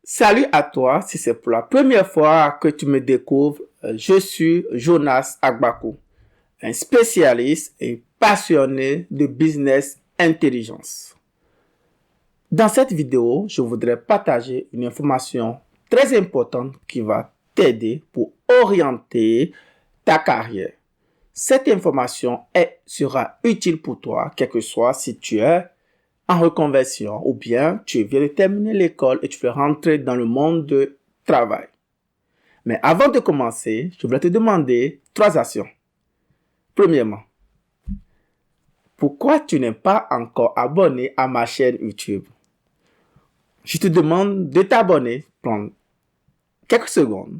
Salut à toi, si c'est pour la première fois que tu me découvres, je suis Jonas Agbakou, un spécialiste et passionné de business intelligence. Dans cette vidéo, je voudrais partager une information très importante qui va t'aider pour orienter ta carrière. Cette information sera utile pour toi, quel que soit si tu es en reconversion ou bien tu viens de terminer l'école et tu veux rentrer dans le monde du travail. Mais avant de commencer, je voulais te demander 3 actions. Premièrement, pourquoi tu n'es pas encore abonné à ma chaîne YouTube? Je te demande de t'abonner, prendre quelques secondes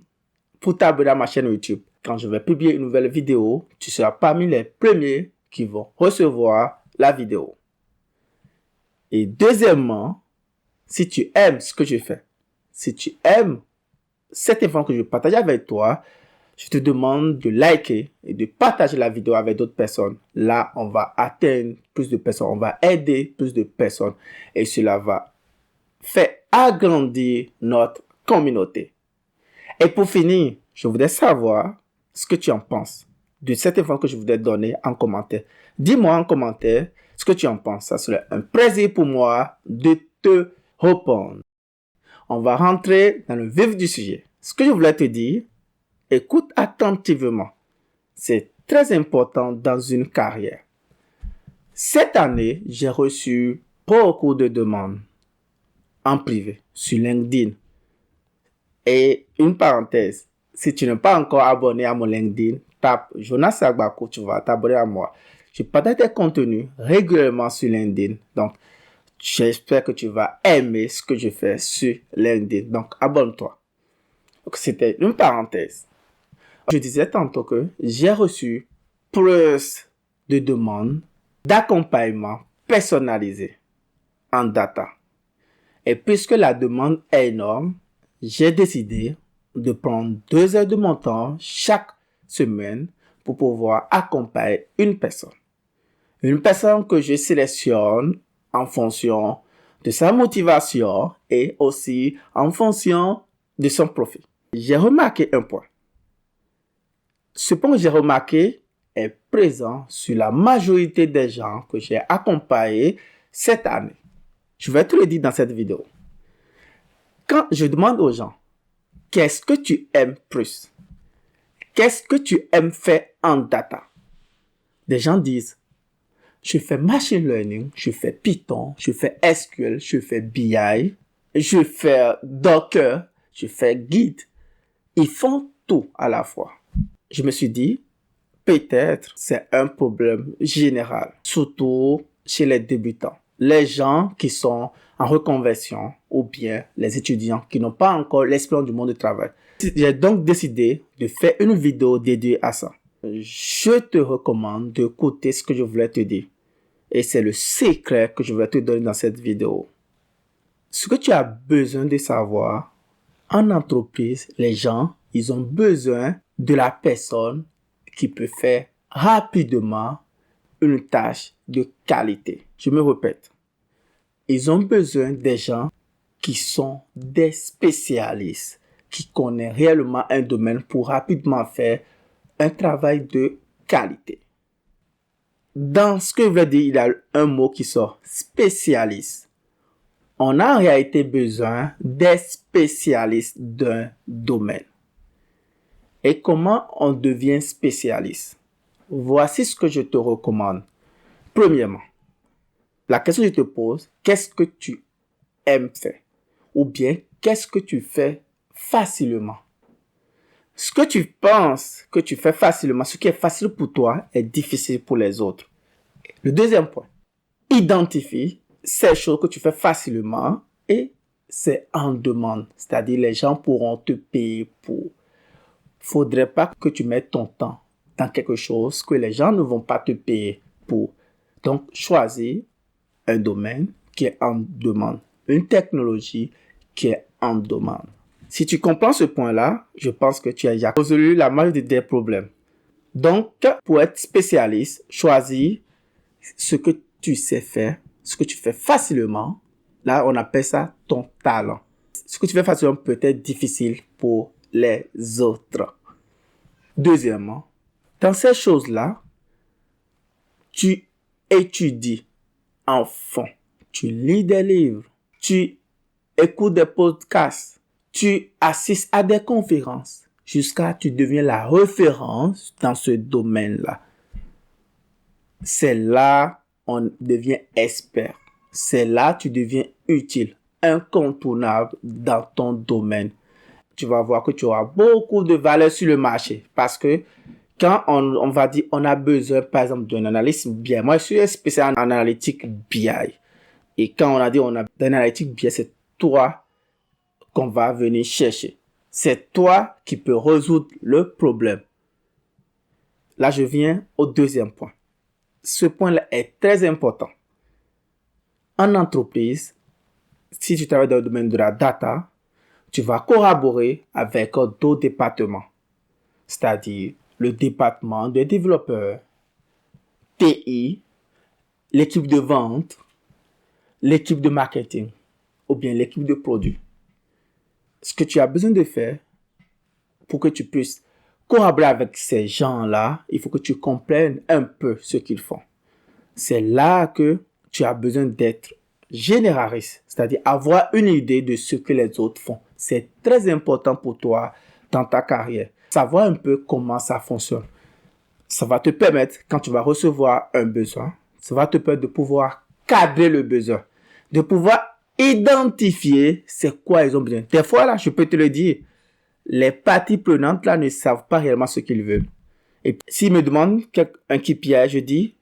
pour t'abonner à ma chaîne YouTube. Quand je vais publier une nouvelle vidéo, tu seras parmi les premiers qui vont recevoir la vidéo. Et deuxièmement, si tu aimes ce que je fais, si tu aimes cette information que je partage avec toi, je te demande de liker et de partager la vidéo avec d'autres personnes. Là, on va atteindre plus de personnes, on va aider plus de personnes et cela va faire agrandir notre communauté. Et pour finir, je voudrais savoir ce que tu en penses de cette information que je voudrais donner en commentaire. Dis-moi en commentaire ce que tu en penses. Ça serait un plaisir pour moi de te répondre. On va rentrer dans le vif du sujet. Ce que je voulais te dire, écoute attentivement. C'est très important dans une carrière. Cette année, j'ai reçu beaucoup de demandes en privé sur LinkedIn. Et une parenthèse, si tu n'es pas encore abonné à mon LinkedIn, tape Jonas Agbakou, tu vas t'abonner à moi. Je partage des contenus régulièrement sur LinkedIn. Donc, j'espère que tu vas aimer ce que je fais sur LinkedIn. Donc, abonne-toi. Donc, c'était une parenthèse. Je disais tantôt que j'ai reçu plus de demandes d'accompagnement personnalisé en data. Et puisque la demande est énorme, j'ai décidé de prendre 2 heures de mon temps chaque semaine pour pouvoir accompagner une personne. Une personne que je sélectionne en fonction de sa motivation et aussi en fonction de son profil. J'ai remarqué un point. Ce point que j'ai remarqué est présent sur la majorité des gens que j'ai accompagnés cette année. Je vais te le dire dans cette vidéo. Quand je demande aux gens, qu'est-ce que tu aimes plus? Qu'est-ce que tu aimes faire en data? Des gens disent, je fais machine learning, je fais Python, je fais SQL, je fais BI, je fais Docker, je fais Git. Ils font tout à la fois. Je me suis dit, peut-être c'est un problème général, surtout chez les débutants. Les gens qui sont en reconversion ou bien les étudiants qui n'ont pas encore l'expérience du monde du travail. J'ai donc décidé de faire une vidéo dédiée à ça. Je te recommande d'écouter ce que je voulais te dire. Et c'est le secret que je vais te donner dans cette vidéo. Ce que tu as besoin de savoir, en entreprise, les gens, ils ont besoin de la personne qui peut faire rapidement une tâche de qualité. Je me répète. Ils ont besoin des gens qui sont des spécialistes, qui connaissent réellement un domaine pour rapidement faire un travail de qualité. Dans ce que je veux dire, il y a un mot qui sort, spécialiste. On a en réalité besoin des spécialistes d'un domaine. Et comment on devient spécialiste? Voici ce que je te recommande. Premièrement, la question que je te pose, qu'est-ce que tu aimes faire? Ou bien, qu'est-ce que tu fais facilement? Ce que tu penses que tu fais facilement, ce qui est facile pour toi, est difficile pour les autres. Le deuxième point, identifie ces choses que tu fais facilement et c'est en demande. C'est-à-dire, les gens pourront te payer pour. Faudrait pas que tu mettes ton temps dans quelque chose que les gens ne vont pas te payer pour. Donc, choisis un domaine qui est en demande, une technologie qui est en demande. Si tu comprends ce point-là, je pense que tu as déjà résolu la majorité des problèmes. Donc, pour être spécialiste, choisis ce que tu sais faire, ce que tu fais facilement. Là, on appelle ça ton talent. ce que tu fais facilement peut être difficile pour les autres. Deuxièmement, dans ces choses-là, tu étudies en fond. Tu lis des livres. Tu écoutes des podcasts. Tu assistes à des conférences jusqu'à ce que tu deviens la référence dans ce domaine-là. C'est là on devient expert. C'est là tu deviens utile, incontournable dans ton domaine. Tu vas voir que tu auras beaucoup de valeur sur le marché parce que quand on va dire on a besoin par exemple d'un analyste BI. Moi je suis spécial en analytique BI. Et quand on a dit on a d'un analytique BI, c'est toi qu'on va venir chercher. C'est toi qui peux résoudre le problème. Là, je viens au deuxième point. Ce point-là est très important. En entreprise, si tu travailles dans le domaine de la data, tu vas collaborer avec d'autres départements. C'est-à-dire le département des développeurs, TI, l'équipe de vente, l'équipe de marketing ou bien l'équipe de produits. Ce que tu as besoin de faire pour que tu puisses collaborer avec ces gens-là, il faut que tu comprennes un peu ce qu'ils font. C'est là que tu as besoin d'être généraliste, c'est-à-dire avoir une idée de ce que les autres font. C'est très important pour toi dans ta carrière. Savoir un peu comment ça fonctionne. Ça va te permettre, quand tu vas recevoir un besoin, ça va te permettre de pouvoir cadrer le besoin, de pouvoir identifier c'est quoi ils ont besoin. Des fois, là, je peux te le dire, les parties prenantes, là, ne savent pas réellement ce qu'ils veulent. Et s'ils me demandent un KPI, je dis,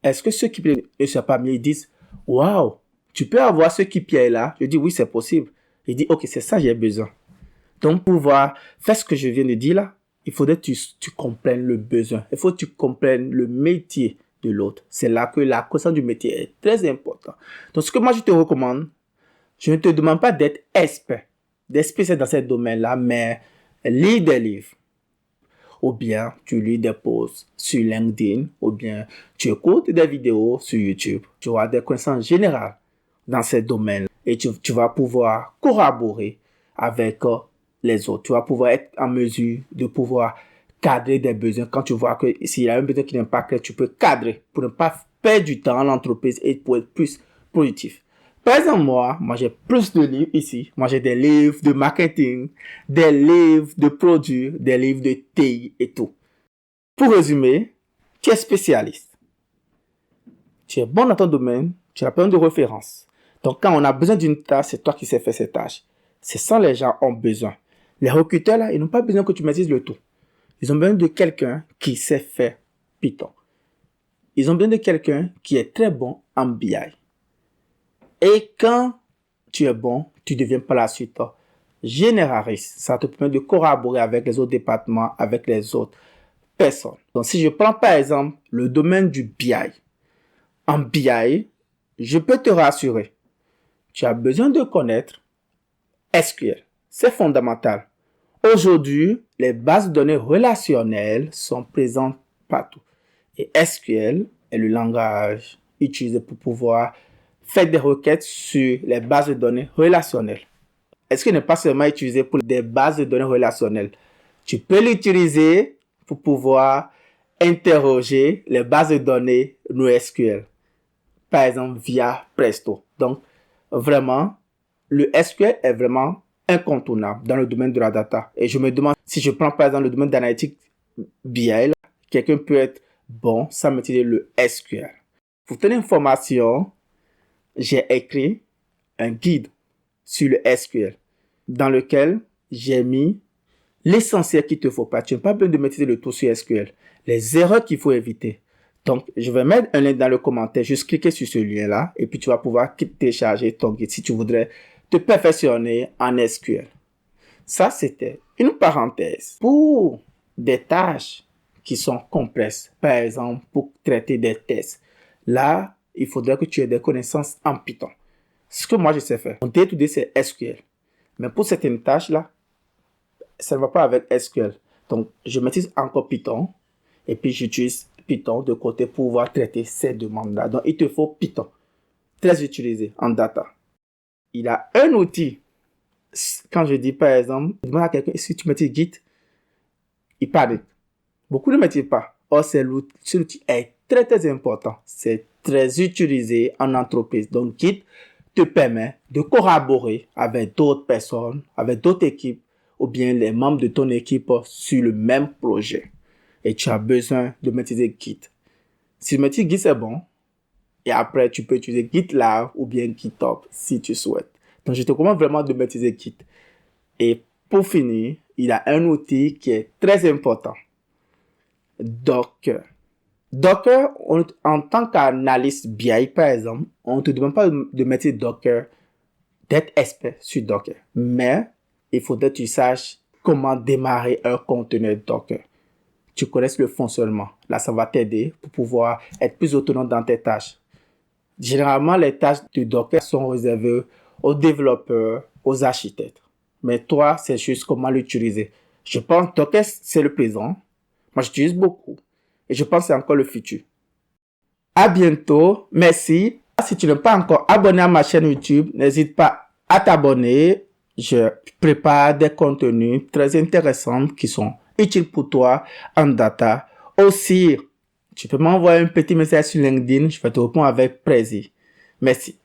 est-ce que ce KPI ne soit pas mieux? Ils disent, waouh, tu peux avoir ce KPI-là? Je dis, oui, c'est possible. Ils disent, ok, c'est ça, j'ai besoin. Donc, pour pouvoir faire ce que je viens de dire là, il faudrait que tu comprennes le besoin. Il faut que tu comprennes le métier de l'autre. C'est là que la connaissance du métier est très importante. Donc, ce que moi, je te recommande, je ne te demande pas d'être expert, d'être spécialiste dans ce domaine-là, mais lis des livres. Ou bien tu lis des posts sur LinkedIn, ou bien tu écoutes des vidéos sur YouTube. Tu auras des connaissances générales dans ces domaines et tu vas pouvoir collaborer avec les autres. Tu vas pouvoir être en mesure de pouvoir cadrer des besoins. Quand tu vois que s'il y a un besoin qui n'est pas clair, tu peux cadrer pour ne pas perdre du temps en entreprise et pour être plus productif. Par exemple, moi j'ai plus de livres ici. Moi, j'ai des livres de marketing, des livres de produits, des livres de TI et tout. Pour résumer, tu es spécialiste. Tu es bon dans ton domaine, tu as plein de références. Donc, quand on a besoin d'une tâche, c'est toi qui sais faire cette tâche. C'est ça les gens ont besoin. Les recruteurs, là, ils n'ont pas besoin que tu maîtrises le tout. Ils ont besoin de quelqu'un qui sait faire Python. Ils ont besoin de quelqu'un qui est très bon en BI. Et quand tu es bon, tu deviens par la suite généraliste. Ça te permet de collaborer avec les autres départements, avec les autres personnes. Donc, si je prends par exemple le domaine du BI. En BI, je peux te rassurer. Tu as besoin de connaître SQL. C'est fondamental. Aujourd'hui, les bases de données relationnelles sont présentes partout. Et SQL est le langage utilisé pour pouvoir faire des requêtes sur les bases de données relationnelles. SQL n'est pas seulement utilisé pour des bases de données relationnelles. Tu peux l'utiliser pour pouvoir interroger les bases de données NoSQL. Par exemple, via Presto. Donc, vraiment, le SQL est vraiment incontournable dans le domaine de la data. Et je me demande, si je prends par exemple le domaine d'analytique BI, quelqu'un peut être bon sans maîtriser le SQL. Pour tenir une formation, j'ai écrit un guide sur le SQL dans lequel j'ai mis l'essentiel qu'il te faut pas. Tu n'as pas besoin de maîtriser le tout sur SQL. Les erreurs qu'il faut éviter. Donc, je vais mettre un lien dans le commentaire. Juste cliquer sur ce lien-là et puis tu vas pouvoir télécharger ton guide si tu voudrais te perfectionner en SQL. Ça, c'était une parenthèse. Pour des tâches qui sont complexes, par exemple, pour traiter des tests, là, il faudrait que tu aies des connaissances en Python. Ce que moi, je sais faire. Mon day-to-day, c'est SQL. Mais pour certaines tâches-là, ça ne va pas avec SQL. Donc, je maîtrise encore Python et puis j'utilise Python de côté pour pouvoir traiter ces demandes-là. Donc, il te faut Python. Très utilisé en data. Il a un outil Quand je dis par exemple, je demande à quelqu'un si tu maîtrises Git, il panique. Beaucoup ne maîtrisent pas. Or, cet outil est très très important. C'est très utilisé en entreprise. Donc, Git te permet de collaborer avec d'autres personnes, avec d'autres équipes, ou bien les membres de ton équipe sur le même projet. Et tu as besoin de maîtriser Git. Si le maîtrise Git, c'est bon. Et après, tu peux utiliser GitLab ou bien GitHub si tu souhaites. Donc, je te recommande vraiment de maîtriser Git. Et pour finir, il y a un outil qui est très important. Docker. Docker, en tant qu'analyste BI, par exemple, on ne te demande pas de maîtriser Docker, d'être expert sur Docker. Mais il faudrait que tu saches comment démarrer un conteneur Docker. Tu connaisses le fonctionnement. Là, ça va t'aider pour pouvoir être plus autonome dans tes tâches. Généralement, les tâches de Docker sont réservées aux développeurs, aux architectes. Mais toi, c'est juste comment l'utiliser. Je pense que Docker, c'est le présent. Moi, j'utilise beaucoup. Et je pense que c'est encore le futur. À bientôt. Merci. Si tu n'es pas encore abonné à ma chaîne YouTube, n'hésite pas à t'abonner. Je prépare des contenus très intéressants qui sont utiles pour toi en data. Aussi, tu peux m'envoyer un petit message sur LinkedIn. Je vais te répondre avec plaisir. Merci.